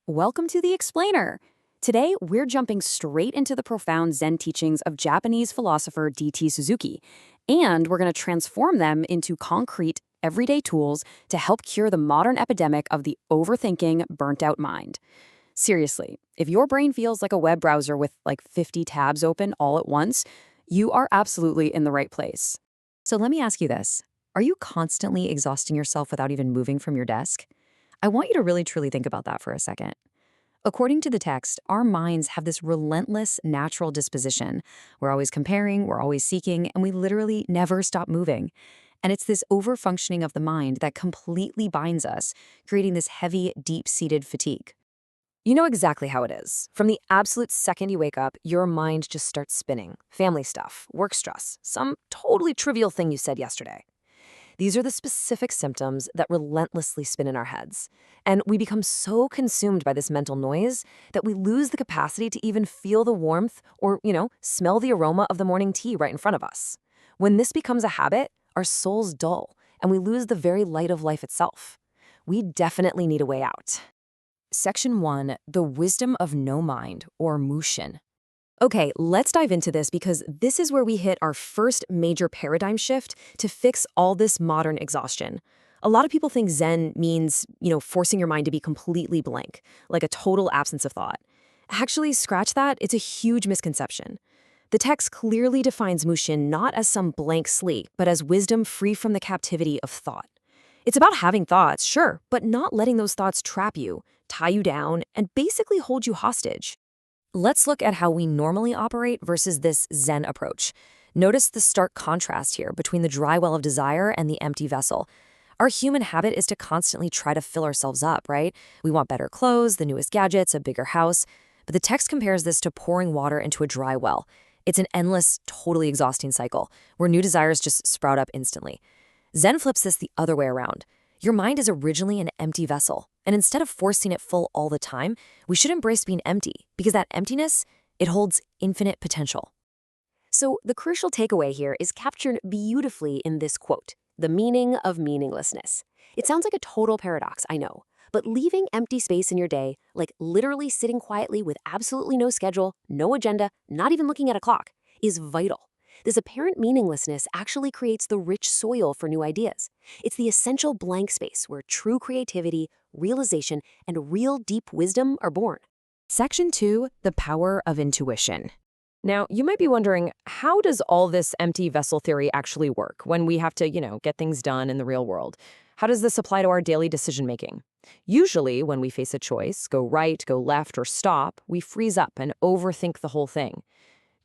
Welcome to the Explainer. Today, we're jumping straight into the profound Zen teachings of Japanese philosopher D.T. Suzuki, and we're going to transform them into concrete, everyday tools to help cure the modern epidemic of the overthinking, burnt-out mind. Seriously, if your brain feels like a web browser with like 50 tabs open all at once, you are absolutely in the right place. So let me ask you this. Are you constantly exhausting yourself without even moving from your desk? I want you to really truly think about that for a second. According to the text, our minds have this relentless natural disposition. We're always comparing, we're always seeking, and we literally never stop moving. And it's this overfunctioning of the mind that completely binds us, creating this heavy, deep-seated fatigue. You know exactly how it is. From the absolute second you wake up, your mind just starts spinning. Family stuff, work stress, some totally trivial thing you said yesterday. These are the specific symptoms that relentlessly spin in our heads. And we become so consumed by this mental noise that we lose the capacity to even feel the warmth or, smell the aroma of the morning tea right in front of us. When this becomes a habit, our souls dull, and we lose the very light of life itself. We definitely need a way out. Section 1, the wisdom of no mind, or Mushin. Okay, let's dive into this because this is where we hit our first major paradigm shift to fix all this modern exhaustion. A lot of people think Zen means, forcing your mind to be completely blank, like a total absence of thought. Actually, scratch that, it's a huge misconception. The text clearly defines Mushin not as some blank slate, but as wisdom free from the captivity of thought. It's about having thoughts, sure, but not letting those thoughts trap you, tie you down, and basically hold you hostage. Let's look at how we normally operate versus this Zen approach. Notice the stark contrast here between the dry well of desire and the empty vessel. Our human habit is to constantly try to fill ourselves up, right? We want better clothes, the newest gadgets, a bigger house. But the text compares this to pouring water into a dry well. It's an endless, totally exhausting cycle where new desires just sprout up instantly. Zen flips this the other way around. Your mind is originally an empty vessel, and instead of forcing it full all the time, we should embrace being empty, because that emptiness, it holds infinite potential. So the crucial takeaway here is captured beautifully in this quote, the meaning of meaninglessness. It sounds like a total paradox, I know, but leaving empty space in your day, like literally sitting quietly with absolutely no schedule, no agenda, not even looking at a clock, is vital. This apparent meaninglessness actually creates the rich soil for new ideas. It's the essential blank space where true creativity, realization, and real deep wisdom are born. Section 2, the power of intuition. Now, you might be wondering, how does all this empty vessel theory actually work when we have to, get things done in the real world? How does this apply to our daily decision-making? Usually, when we face a choice, go right, go left, or stop, we freeze up and overthink the whole thing.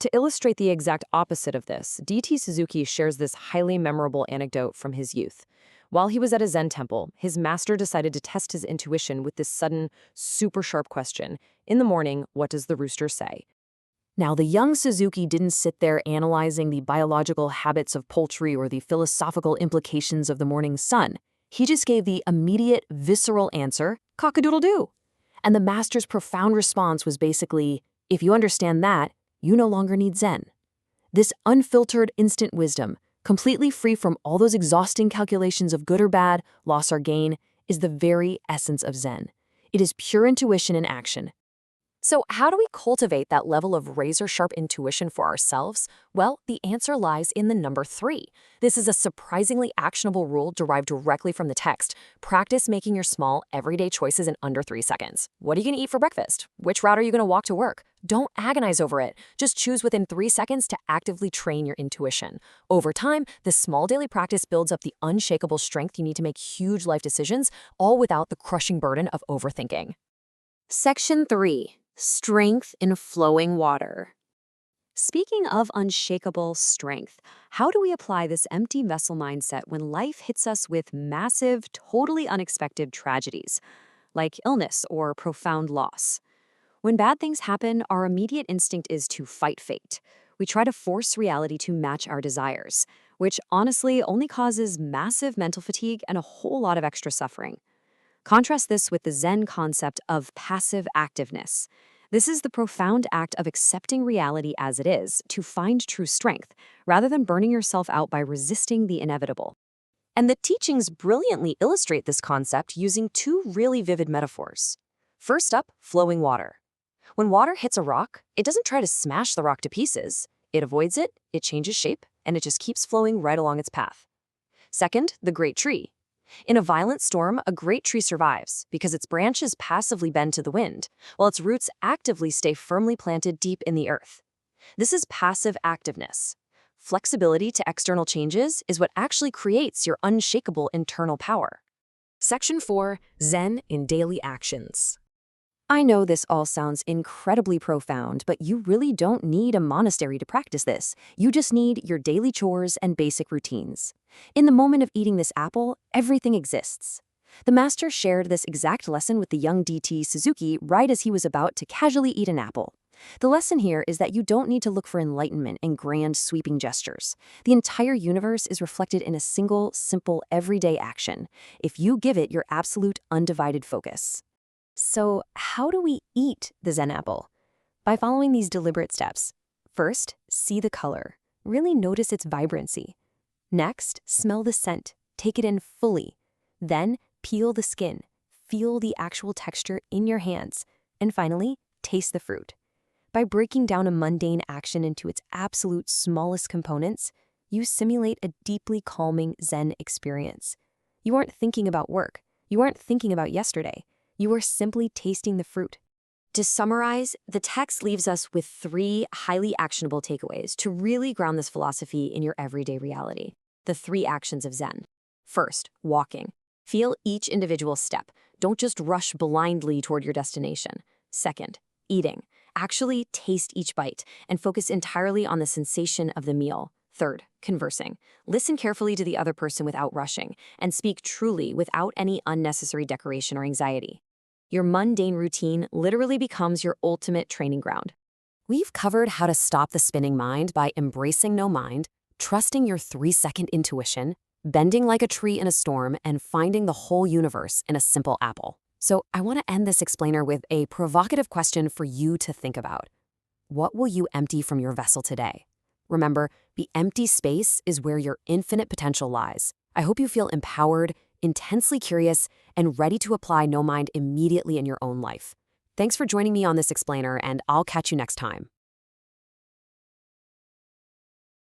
To illustrate the exact opposite of this, D.T. Suzuki shares this highly memorable anecdote from his youth. While he was at a Zen temple, his master decided to test his intuition with this sudden, super sharp question. In the morning, what does the rooster say? Now, the young Suzuki didn't sit there analyzing the biological habits of poultry or the philosophical implications of the morning sun. He just gave the immediate, visceral answer, cock-a-doodle-doo. And the master's profound response was basically, if you understand that, you no longer need Zen. This unfiltered instant wisdom, completely free from all those exhausting calculations of good or bad, loss or gain, is the very essence of Zen. It is pure intuition in action. So how do we cultivate that level of razor-sharp intuition for ourselves? Well, the answer lies in the number 3. This is a surprisingly actionable rule derived directly from the text. Practice making your small, everyday choices in under 3 seconds. What are you going to eat for breakfast? Which route are you going to walk to work? Don't agonize over it. Just choose within 3 seconds to actively train your intuition. Over time, this small daily practice builds up the unshakable strength you need to make huge life decisions, all without the crushing burden of overthinking. Section 3. Strength in flowing water. Speaking of unshakable strength, how do we apply this empty vessel mindset when life hits us with massive, totally unexpected tragedies, like illness or profound loss? When bad things happen, our immediate instinct is to fight fate. We try to force reality to match our desires, which honestly only causes massive mental fatigue and a whole lot of extra suffering. Contrast this with the Zen concept of passive activeness. This is the profound act of accepting reality as it is to find true strength, rather than burning yourself out by resisting the inevitable. And the teachings brilliantly illustrate this concept using 2 really vivid metaphors. First up, flowing water. When water hits a rock, it doesn't try to smash the rock to pieces. It avoids it, it changes shape, and it just keeps flowing right along its path. Second, the great tree. In a violent storm, a great tree survives because its branches passively bend to the wind, while its roots actively stay firmly planted deep in the earth. This is passive activeness. Flexibility to external changes is what actually creates your unshakable internal power. Section 4, Zen in Daily Actions. I know this all sounds incredibly profound, but you really don't need a monastery to practice this. You just need your daily chores and basic routines. In the moment of eating this apple, everything exists. The master shared this exact lesson with the young DT Suzuki right as he was about to casually eat an apple. The lesson here is that you don't need to look for enlightenment in grand, sweeping gestures. The entire universe is reflected in a single, simple, everyday action, if you give it your absolute, undivided focus. So, how do we eat the Zen apple? By following these deliberate steps. First, see the color. Really notice its vibrancy. Next, smell the scent. Take it in fully. Then, peel the skin. Feel the actual texture in your hands. And finally, taste the fruit. By breaking down a mundane action into its absolute smallest components, you simulate a deeply calming Zen experience. You aren't thinking about work. You aren't thinking about yesterday. You are simply tasting the fruit. To summarize, the text leaves us with 3 highly actionable takeaways to really ground this philosophy in your everyday reality. The 3 actions of Zen. First, walking. Feel each individual step. Don't just rush blindly toward your destination. Second, eating. Actually taste each bite and focus entirely on the sensation of the meal. Third, conversing. Listen carefully to the other person without rushing and speak truly without any unnecessary decoration or anxiety. Your mundane routine literally becomes your ultimate training ground. We've covered how to stop the spinning mind by embracing no mind, trusting your 3-second intuition, bending like a tree in a storm, and finding the whole universe in a simple apple. So I want to end this explainer with a provocative question for you to think about. What will you empty from your vessel today? Remember, the empty space is where your infinite potential lies. I hope you feel empowered, intensely curious, and ready to apply no mind immediately in your own life. Thanks for joining me on this explainer, and I'll catch you next time.